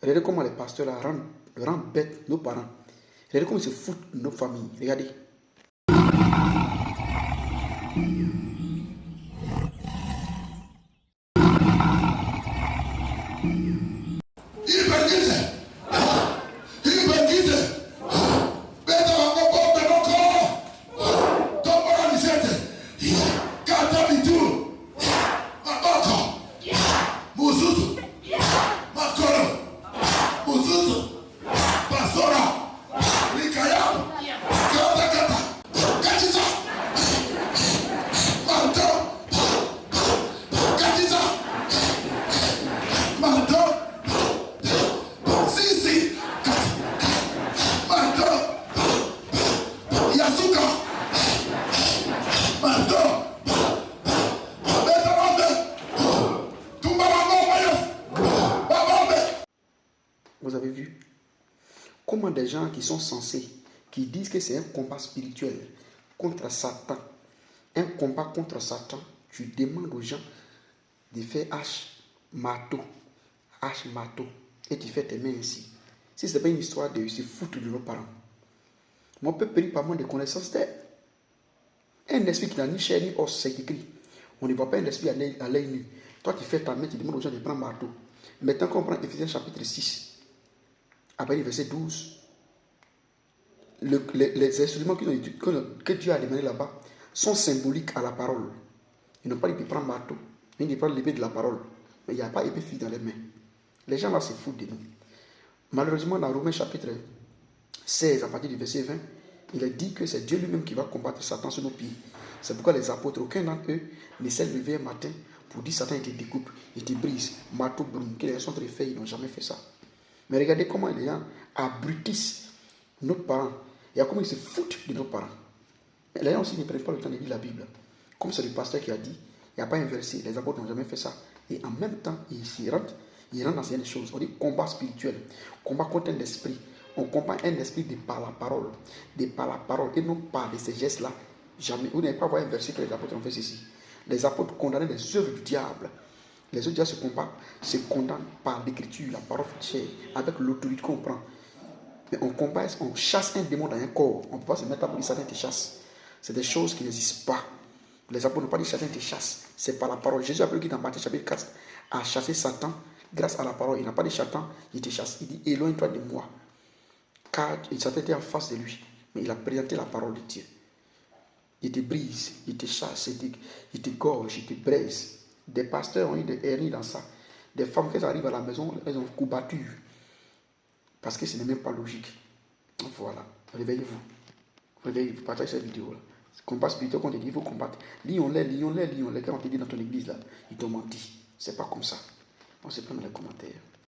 Regardez comment les pasteurs là rendent bêtes nos parents. Regardez comment ils se foutent de nos familles. Regardez. Vous avez vu comment des gens qui sont censés, qui disent que c'est un combat spirituel contre Satan, un combat contre Satan, tu demandes aux gens de faire marteau, et tu fais tes mains ainsi. Si ce n'est pas une histoire de se foutre de nos parents. Mon peuple périt par manque de connaissances d'elle. Un esprit qui n'a ni chair ni os, c'est écrit. On ne voit pas un esprit à l'œil nu. Toi, tu fais ta main, tu demandes aux gens de prendre marteau. Maintenant qu'on prend Éphésiens chapitre 6, après le verset 12, les instruments que Dieu a demandé là-bas sont symboliques à la parole. Ils n'ont pas dit de prendre marteau, mais ils prennent l'épée de la parole. Mais il n'y a pas épée fixe dans les mains. Les gens là se foutent de nous. Malheureusement, dans Romains chapitre 16, à partir du verset 20, il est dit que c'est Dieu lui-même qui va combattre Satan sur nos pieds. C'est pourquoi les apôtres, aucun d'entre eux ne s'est levé un matin pour dire Satan, il te découpe, il te brise, marteau brûle, que les gens sont très faits, ils n'ont jamais fait ça. Mais regardez comment les gens abrutissent nos parents. Et comment ils se foutent de nos parents. Mais les gens aussi ne prennent pas le temps de lire la Bible. Comme c'est le pasteur qui a dit, il n'y a pas un verset, les apôtres n'ont jamais fait ça. Et en même temps, ils rentrent dans ces choses. On dit combat spirituel, combat contre un esprit. On combat un esprit de par la parole. De par la parole et non par de ces gestes-là. Jamais. Vous n'avez pas voir un verset que les apôtres ont fait ceci. Les apôtres condamnaient les œuvres du diable. Les autres diables se condamnent par l'écriture, la parole chère, avec l'autorité qu'on prend. Mais on combat, on chasse un démon dans un corps. On ne peut pas se mettre à dire Satan te chasse. C'est des choses qui n'existent pas. Les apôtres n'ont pas dit Satan te chasse. C'est par la parole. Jésus a pris dans Matthieu chapitre 4 à chasser Satan grâce à la parole. Il n'a pas dit Satan, il te chasse. Il dit éloigne-toi de moi. Car Satan était en face de lui. Mais il a présenté la parole de Dieu. Il te brise, il te chasse, il te gorge, il te braise. Des pasteurs ont eu des hernies dans ça. Des femmes, qui arrivent à la maison, elles ont combattu. Parce que ce n'est même pas logique. Voilà. Réveillez-vous. Réveillez-vous. Partagez cette vidéo-là. Combat spirituel qu'on te dit, il faut combattre. Lions-les. Quand on te dit dans ton église, là, ils t'ont menti. C'est pas comme ça. On se prend dans les commentaires.